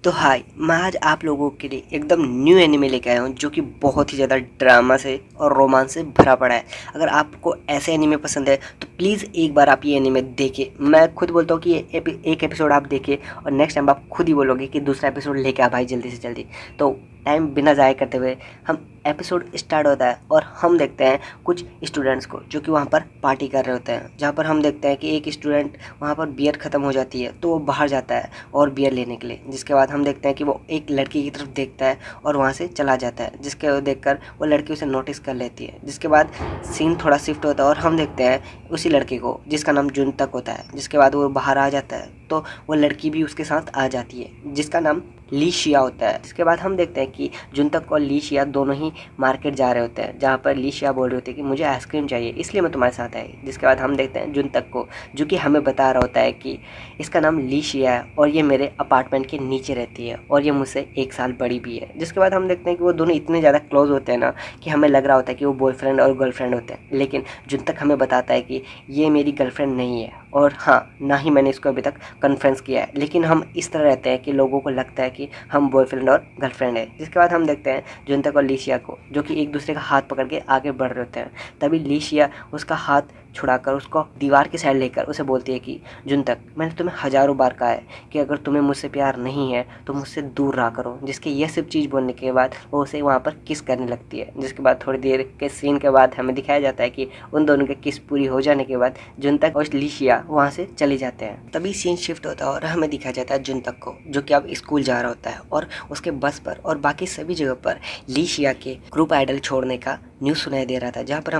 तो हाय, मैं आज आप लोगों के लिए एकदम न्यू एनिमे लेके आया हूँ जो कि बहुत ही ज़्यादा ड्रामा से और रोमांस से भरा पड़ा है। अगर आपको ऐसे एनिमे पसंद है तो प्लीज़ एक बार आप ये एनिमे देखिए। मैं खुद बोलता हूँ कि ये एक एपिसोड आप देखिए और नेक्स्ट टाइम आप खुद ही बोलोगे कि दूसरा एपिसोड लेके आ भाई जल्दी से जल्दी। तो टाइम बिना ज़ाया करते हुए हम एपिसोड स्टार्ट होता है और हम देखते हैं कुछ स्टूडेंट्स को जो कि वहाँ पर पार्टी कर रहे होते हैं, जहाँ पर हम देखते हैं कि एक स्टूडेंट वहाँ पर बियर ख़त्म हो जाती है तो वो बाहर जाता है और बियर लेने के लिए। जिसके बाद हम देखते हैं कि वो एक लड़की की तरफ देखता है और वहाँ से चला जाता है, जिसके देखकर वो लड़की उसे नोटिस कर लेती है। जिसके बाद सीन थोड़ा शिफ्ट होता है और हम देखते हैं उसी लड़के को जिसका नाम जुनतक होता है। जिसके बाद वो बाहर आ जाता है तो वो लड़की भी उसके साथ आ जाती है जिसका नाम ली शिया होता है। इसके बाद हम देखते हैं कि जुनतक और ली शिया दोनों ही मार्केट जा रहे होते हैं, जहाँ पर ली शिया बोल रही होती है कि मुझे आइसक्रीम चाहिए इसलिए मैं तुम्हारे साथ आई। जिसके बाद हम देखते हैं जुनतक को जो कि हमें बता रहा होता है कि इसका नाम ली शिया है और ये मेरे अपार्टमेंट के नीचे रहती है और ये मुझसे 1 साल बड़ी भी है। जिसके बाद हम देखते हैं कि वो दोनों इतने ज़्यादा क्लोज होते हैं ना कि हमें लग रहा होता है कि वो बॉयफ्रेंड और गर्लफ्रेंड होते हैं। लेकिन जुनतक हमें बताता है कि ये मेरी गर्लफ्रेंड नहीं है और हाँ, ना ही मैंने इसको अभी तक कन्फ्रेंस किया है। लेकिन हम इस तरह रहते हैं कि लोगों को लगता है कि हम बॉयफ्रेंड और गर्लफ्रेंड है। जिसके बाद हम देखते हैं जुनतक और लीशिया को जो कि एक दूसरे का हाथ पकड़ के आगे बढ़ रहे होते हैं। तभी लीशिया उसका हाथ छुड़ाकर उसको दीवार की साइड लेकर उसे बोलती है कि जुनतक, मैंने तुम्हें हज़ारों बार कहा है कि अगर तुम्हें मुझसे प्यार नहीं है तो मुझसे दूर रहा करो। जिसके ये सब चीज़ बोलने के बाद वो उसे वहाँ पर किस करने लगती है। जिसके बाद थोड़ी देर के सीन के बाद हमें दिखाया जाता है कि उन दोनों के किस पूरी हो जाने के बाद जुनतक और लीशिया वहाँ से चले जाते हैं। तभी सीन शिफ्ट होता है और हमें दिखाया जाता है जुनतक को जो कि अब स्कूल जा रहा होता है और उसके बस पर और बाकी सभी जगह पर लीशिया के ग्रुप आइडल छोड़ने का न्यूज़ सुनाई दे रहा था, जहाँ पर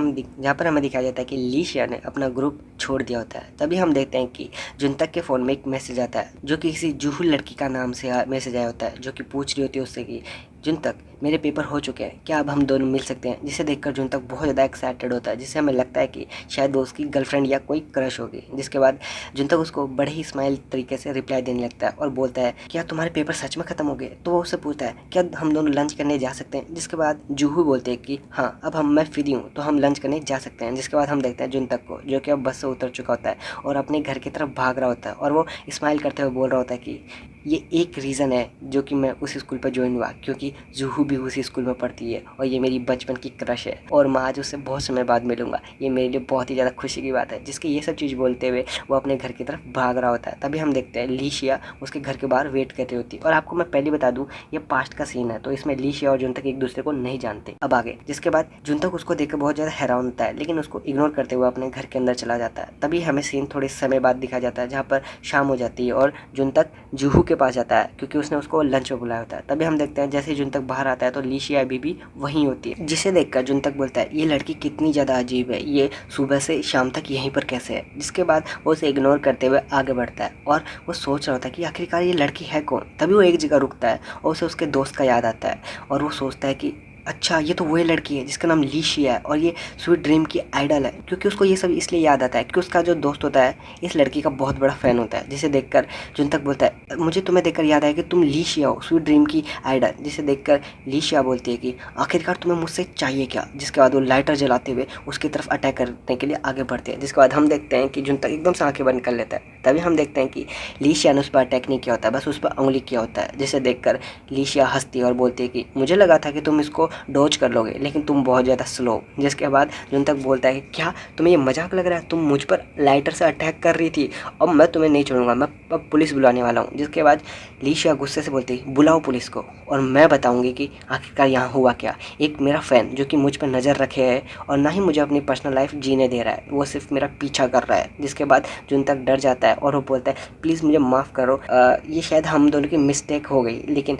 हमें दिखाया जाता है कि लीशिया ने अपना ग्रुप छोड़ दिया होता है। तभी हम देखते हैं कि जुनतक के फ़ोन में एक मैसेज आता है जो कि किसी जूहू लड़की का नाम से मैसेज आया होता है, जो कि पूछ रही होती है उससे कि जुनतक, मेरे पेपर हो चुके हैं, क्या अब हम दोनों मिल सकते हैं। जिसे देखकर जुनतक बहुत ज़्यादा एक्साइटेड होता है, जिससे हमें लगता है कि शायद वो उसकी गर्लफ्रेंड या कोई क्रश होगी। जिसके बाद जुनतक उसको बड़े ही स्माइल तरीके से रिप्लाई देने लगता है और बोलता है क्या तुम्हारे पेपर सच में ख़त्म हो गए। तो वो उससे पूछता है क्या हम दोनों लंच करने जा सकते हैं। जिसके बाद जूहू बोलते हैं कि हाँ, अब मैं फ्री हूँ तो हम लंच करने जा सकते हैं। जिसके बाद हम देखते हैं जुनतक को जो कि अब बस से उतर चुका होता है और अपने घर की तरफ भाग रहा होता है और वो स्माइल करते हुए बोल रहा होता है कि ये एक रीज़न है जो कि मैं उस स्कूल पर ज्वाइन हुआ, क्योंकि जूहू भी उसी स्कूल में पढ़ती है और ये मेरी बचपन की क्रश है और मैं आज उससे बहुत समय बाद मिलूंगा। ये मेरे लिए बहुत ही ज़्यादा खुशी की बात है। जिसकी ये सब चीज़ बोलते हुए वो अपने घर की तरफ भाग रहा होता है। तभी हम देखते हैं लीशिया उसके घर के बाहर वेट कर रही होती है। और आपको मैं पहले बता दूँ, ये पास्ट का सीन है तो इसमें लीशिया और जुनतक एक दूसरे को नहीं जानते। अब आगे जिसके बाद जुनतक उसको देखकर बहुत ज़्यादा हैरान होता है, लेकिन उसको इग्नोर करते हुए अपने घर के अंदर चला जाता है। तभी हमें सीन थोड़े समय बाद दिखा जाता है, जहाँ पर शाम हो जाती है और जुनतक जूहू के पास जाता है क्योंकि उसने उसको लंच में बुलाया होता है। तभी हम देखते हैं जैसे ही जुनतक बाहर आता है तो लीशिया अभी भी वहीं होती है, जिसे देखकर जुनतक बोलता है ये लड़की कितनी ज़्यादा अजीब है, ये सुबह से शाम तक यहीं पर कैसे है। जिसके बाद वो उसे इग्नोर करते हुए आगे बढ़ता है और वो सोच रहा होता है कि आखिरकार ये लड़की है कौन। तभी वो एक जगह रुकता है और उसे उसके दोस्त का याद आता है और वो सोचता है कि अच्छा, ये तो वही लड़की है जिसका नाम लीशिया है और ये स्वीट ड्रीम की आइडल है। क्योंकि उसको ये सब इसलिए याद आता है कि उसका जो दोस्त होता है इस लड़की का बहुत बड़ा फ़ैन होता है। जिसे देखकर जुनतक बोलता है मुझे तुम्हें देखकर याद आया कि तुम लीशिया हो, स्वीट ड्रीम की आइडल। जिसे देखकर लीशिया बोलती है कि आखिरकार तुम्हें मुझसे चाहिए क्या। जिसके बाद वो लाइटर जलाते हुए उसकी तरफ अटैक करने के लिए आगे बढ़ते हैं। जिसके बाद हम देखते हैं कि जुनतक एकदम से आंखें बंद कर लेता है। तभी हम देखते हैं कि लीशिया ने उस पर अटैक नहीं किया होता, बस उस पर उंगली किया होता है। जिसे देखकर लीशिया हंसती है और बोलती है कि मुझे लगा था कि तुम इसको डॉज कर लोगे, लेकिन तुम बहुत ज़्यादा स्लो। जिसके बाद जुनतक बोलता है कि क्या तुम्हें ये मजाक लग रहा है, तुम मुझ पर लाइटर से अटैक कर रही थी, अब मैं तुम्हें नहीं छोड़ूंगा, मैं अब पुलिस बुलाने वाला हूँ। जिसके बाद लीशिया गुस्से से बोलती है बुलाओ पुलिस को और मैं बताऊंगी कि आखिरकार यहाँ हुआ क्या। एक मेरा फ़ैन जो कि मुझ पर नज़र रखे है और ना ही मुझे अपनी पर्सनल लाइफ जीने दे रहा है, वो सिर्फ मेरा पीछा कर रहा है। जिसके बाद जुनतक डर जाता है और वो बोलता है प्लीज़ मुझे माफ़ करो, ये शायद हम दोनों की मिस्टेक हो गई, लेकिन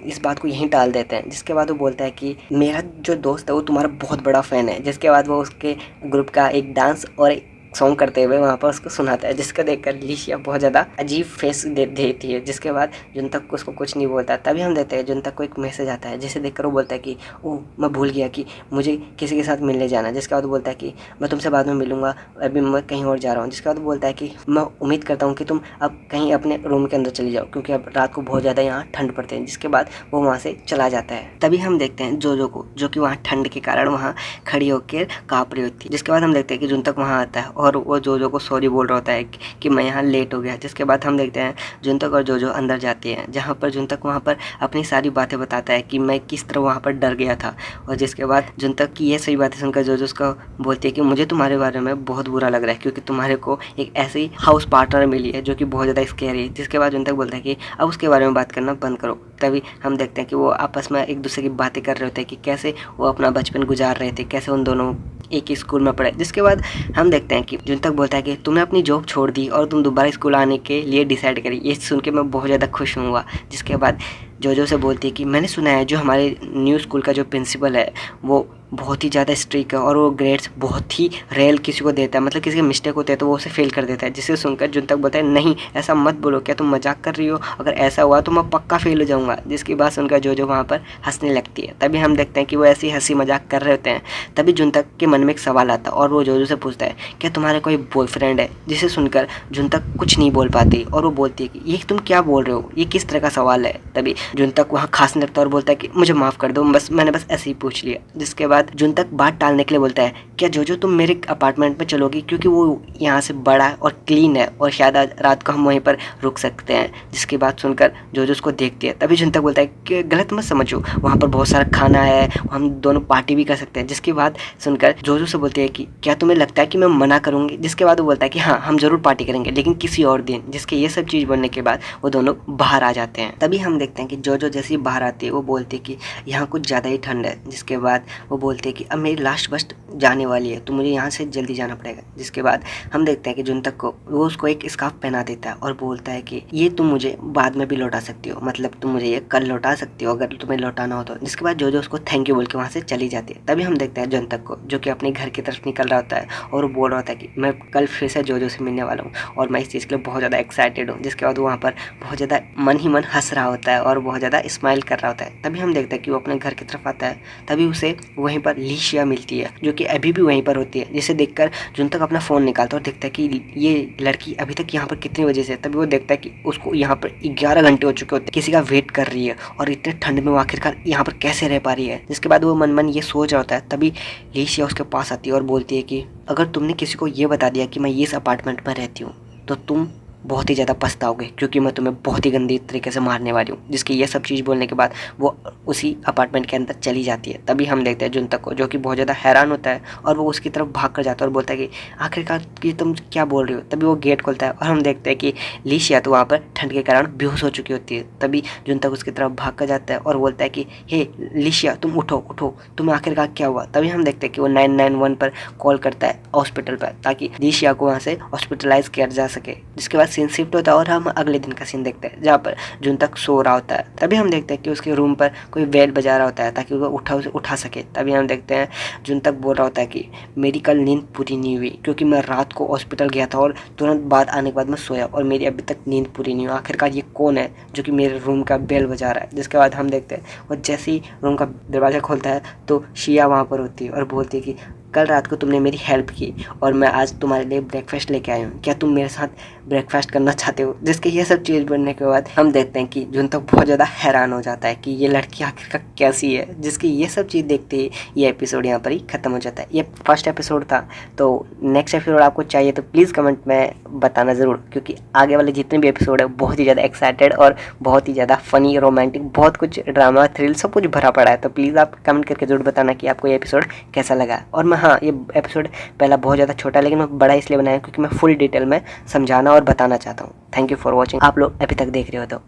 इस बात को यहीं टाल देते हैं। जिसके बाद वो बोलता है कि मेरा जो दोस्त है वो तुम्हारा बहुत बड़ा फ़ैन है। जिसके बाद वो उसके ग्रुप का एक डांस और एक सॉन्ग करते हुए वहाँ पर उसको सुनाता है, जिसको देखकर लीशिया बहुत ज़्यादा अजीब फेस दे देती है। जिसके बाद जुनतक उसको कुछ नहीं बोलता। तभी हम देखते हैं जुनतक को एक मैसेज आता है, जिसे देखकर वो बोलता है कि ओह, मैं भूल गया कि मुझे किसी के साथ मिलने जाना है। जिसके बाद वो बोलता है कि मैं तुमसे बाद में मिलूंगा, अभी मैं कहीं और जा रहा हूँ। जिसके बाद वो बोलता है कि मैं उम्मीद करता हूँ कि तुम अब कहीं अपने रूम के अंदर चली जाओ, क्योंकि अब रात को बहुत ज़्यादा यहाँ ठंड पड़ती है। जिसके बाद वो वहाँ से चला जाता है। तभी हम देखते हैं जोजो को, जो कि वहाँ ठंड के कारण वहाँ खड़ी होकर काँप रही होती है। जिसके बाद हम देखते हैं कि जुनतक वहाँ आता है और वो जोजो को सॉरी बोल रहा होता है कि मैं यहाँ लेट हो गया। जिसके बाद हम देखते हैं जुनतक और जोजो अंदर जाते हैं, जहाँ पर जुनतक वहाँ पर अपनी सारी बातें बताता है कि मैं किस तरह वहाँ पर डर गया था। और जिसके बाद जुनतक की ये सही बातें सुनकर जोजो उसका बोलती है कि मुझे तुम्हारे बारे में बहुत बुरा लग रहा है, क्योंकि तुम्हारे को एक ऐसी हाउस पार्टनर मिली है जो कि बहुत ज़्यादा स्कैरी है। जिसके बाद जुनतक बोलता है कि अब उसके बारे में बात करना बंद करो। तभी हम देखते हैं कि वो आपस में एक दूसरे की बातें कर रहे होते हैं कि कैसे वो अपना बचपन गुजार रहे थे, कैसे उन दोनों एक ही स्कूल में पढ़े। जिसके बाद हम देखते हैं कि जुनतक बोलता है कि तुमने अपनी जॉब छोड़ दी और तुम दोबारा स्कूल आने के लिए डिसाइड करी। ये सुन के मैं बहुत ज़्यादा खुश हुआ। जिसके बाद जोजो से बोलती है कि मैंने सुना है जो हमारे न्यू स्कूल का जो प्रिंसिपल है वो बहुत ही ज़्यादा स्ट्रिक्ट है और वो ग्रेड्स बहुत ही रेयर किसी को देता है, मतलब किसी के मिस्टेक होते हैं तो वो उसे फेल कर देता है। जिसे सुनकर जुनतक बोलता है नहीं ऐसा मत बोलो, क्या तुम मजाक कर रही हो? अगर ऐसा हुआ तो मैं पक्का फेल हो जाऊँगा। जिसकी बात सुनकर जोजो वहाँ पर हंसने लगती है। तभी हम देखते हैं कि वो ऐसी हंसी मजाक कर रहे होते हैं। तभी जुनतक के मन में एक सवाल आता है और वो जोजो से पूछता है क्या तुम्हारे कोई बॉयफ्रेंड है? जिसे सुनकर जुनतक कुछ नहीं बोल पाती और वो बोलती है कि ये तुम क्या बोल रहे हो, ये किस तरह का सवाल है? तभी जुनतक वहाँ खांसने लगता है और बोलता है कि मुझे माफ़ कर दो, मैंने बस ऐसे ही पूछ लिया। जिसके बाद जुनतक बात टालने के लिए बोलता है क्या जोजो तुम मेरे अपार्टमेंट में चलोगी, क्योंकि वो यहाँ से बड़ा है और क्लीन है और शायद आज रात को हम वहीं पर रुक सकते हैं। जिसकी बात सुनकर जोजो उसको देखती है। तभी जुनतक बोलता है कि गलत मत समझो, वहाँ पर बहुत सारा खाना है, हम दोनों पार्टी भी कर सकते हैं। जिसकी बात सुनकर जोजो से बोलती है कि क्या तुम्हें लगता है कि मैं मना करूँगी? जिसके बाद वो बोलता है कि हाँ हम ज़रूर पार्टी करेंगे लेकिन किसी और दिन। जिसके ये सब चीज़ बनने के बाद वो दोनों बाहर आ जाते हैं। तभी हम देखते हैं कि जोजो जैसे ही बाहर आती है वो बोलती है कि यहाँ कुछ ज़्यादा ही ठंड है। जिसके बाद वो बोलती है कि अब मेरी लास्ट बस जाने वाली है तो मुझे यहाँ से जल्दी जाना पड़ेगा। जिसके बाद हम देखते हैं कि जुनतक को वो उसको एक स्कार्फ पहना देता है और बोलता है कि ये तुम मुझे बाद में भी लौटा सकती हो, मतलब तुम मुझे ये कल लौटा सकती हो अगर तुम्हें लौटाना हो तो। जिसके बाद जोजो उसको थैंक यू बोल के वहाँ से चली जाती है। तभी हम देखते हैं जुनतक को जो कि अपने घर की तरफ निकल रहा होता है और वो बोल रहा होता है कि मैं कल फिर से जोजो से मिलने वाला हूँ और मैं इस चीज़ के लिए बहुत ज़्यादा एक्साइटेड हूँ। जिसके बाद वो वहाँ पर बहुत ज़्यादा मन ही मन हंस रहा होता है और बहुत ज़्यादा स्माइल कर रहा होता है। तभी हम देखते हैं कि वो अपने घर की तरफ आता है। तभी उसे वहीं पर लीशिया मिलती है जो कि अभी भी वहीं पर होती है। जिसे देखकर जुनतक अपना फ़ोन निकालता है और देखता है कि ये लड़की अभी तक यहाँ पर कितनी बजे से। तभी वो देखता है कि उसको यहाँ पर 11 घंटे हो चुके होते हैं, किसी का वेट कर रही है और इतने ठंड में वो आखिरकार यहाँ पर कैसे रह पा रही है। जिसके बाद वो मन मन ये सोच रहा होता है। तभी लीशिया उसके पास आती है और बोलती है कि अगर तुमने किसी को ये बता दिया कि मैं इस अपार्टमेंट में रहती हूँ तो तुम बहुत ही ज़्यादा पछताओगे, क्योंकि मैं तुम्हें बहुत ही गंदी तरीके से मारने वाली हूँ। जिसकी ये सब चीज़ बोलने के बाद वो उसी अपार्टमेंट के अंदर चली जाती है। तभी हम देखते हैं जुनतक को जो कि बहुत ज़्यादा हैरान होता है और वो उसकी तरफ भाग कर जाता है और बोलता है कि आखिरकार कि तुम क्या बोल रही हो। तभी वो गेट खोलता है और हम देखते हैं कि लीशिया तो वहाँ पर ठंड के कारण बेहोश हो चुकी होती है। तभी जुनतक उसकी तरफ भाग कर जाता है और बोलता है कि हे लीशिया तुम उठो उठो, तुम्हें आखिरकार क्या हुआ। तभी हम देखते हैं कि वो 991 पर कॉल करता है हॉस्पिटल पर ताकि लीशिया को वहाँ से हॉस्पिटलाइज किया जा सके। जिसके बाद सीन शिफ्ट होता है और हम अगले दिन का सीन देखते हैं जहाँ पर जुनतक सो रहा होता है। तभी हम देखते हैं कि उसके रूम पर कोई बेल बजा रहा होता है ताकि वो उसे उठा सके। तभी हम देखते हैं जुनतक बोल रहा होता है कि मेरी कल नींद पूरी नहीं हुई क्योंकि मैं रात को हॉस्पिटल गया था और तुरंत बाद आने के बाद मैं सोया और मेरी अभी तक नींद पूरी नहीं हुई। आखिरकार ये कौन है जो कि मेरे रूम का बेल बजा रहा है। जिसके बाद हम देखते हैं और जैसे ही रूम का दरवाज़ा खोलता है तो शिया वहाँ पर होती है और बोलती है कि कल रात को तुमने मेरी हेल्प की और मैं आज तुम्हारे लिए ब्रेकफास्ट लेके आया हूँ, क्या तुम मेरे साथ ब्रेकफास्ट करना चाहते हो। जिसके ये सब चीज़ बनने के बाद हम देखते हैं कि जुनतक बहुत ज़्यादा हैरान हो जाता है कि ये लड़की आखिरकार कैसी है। जिसकी ये सब चीज़ देखते ही ये एपिसोड यहाँ पर ही ख़त्म हो जाता है। ये फर्स्ट एपिसोड था, तो नेक्स्ट एपिसोड आपको चाहिए तो प्लीज़ कमेंट में बताना ज़रूर, क्योंकि आगे वाले जितने भी एपिसोड है बहुत ही ज़्यादा एक्साइटेड और बहुत ही ज़्यादा फ़नी रोमांटिक बहुत कुछ ड्रामा थ्रिल सब कुछ भरा पड़ा है। तो प्लीज़ आप कमेंट करके ज़रूर बताना कि आपको ये एपिसोड कैसा लगा। और मैं हाँ ये एपिसोड पहला बहुत ज़्यादा छोटा लेकिन मैं बड़ा इसलिए बनाया क्योंकि मैं फुल डिटेल में समझाना और बताना चाहता हूँ। Thank you for watching. आप लोग अभी तक देख रहे हो तो